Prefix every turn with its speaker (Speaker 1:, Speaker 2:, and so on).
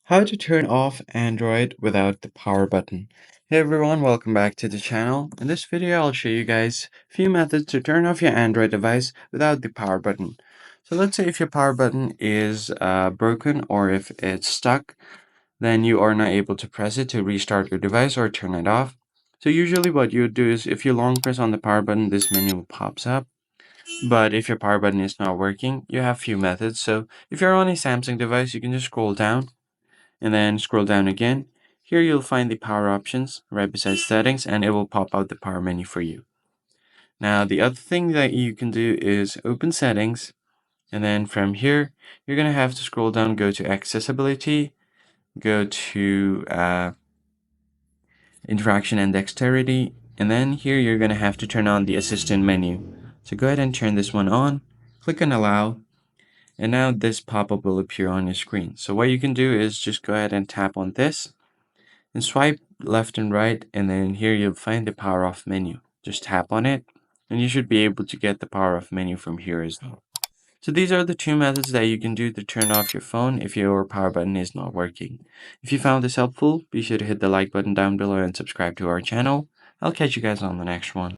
Speaker 1: How to turn off Android without the power button. Hey everyone, welcome back to the channel. In this video, I'll show you guys a few methods to turn off your Android device without the power button. So let's say if your power button is broken or if it's stuck, then you are not able to press it to restart your device or turn it off. So usually what you would do is if you long press on the power button, this menu pops up. But if your power button is not working, you have a few methods. So if you're on a Samsung device, you can just scroll down and then scroll down again. Here you'll find the power options right beside settings, and it will pop out the power menu for you. Now the other thing that you can do is open settings, and then from here you're going to have to scroll down, go to accessibility, go to interaction and dexterity, and then here you're going to have to turn on the assistant menu. So go ahead and turn this one on, click on allow, and now this pop-up will appear on your screen. So what you can do is just go ahead and tap on this and swipe left and right, and then here you'll find the power off menu. Just tap on it and you should be able to get the power off menu from here as well. So these are the two methods that you can do to turn off your phone if your power button is not working. If you found this helpful, be sure to hit the like button down below and subscribe to our channel. I'll catch you guys on the next one.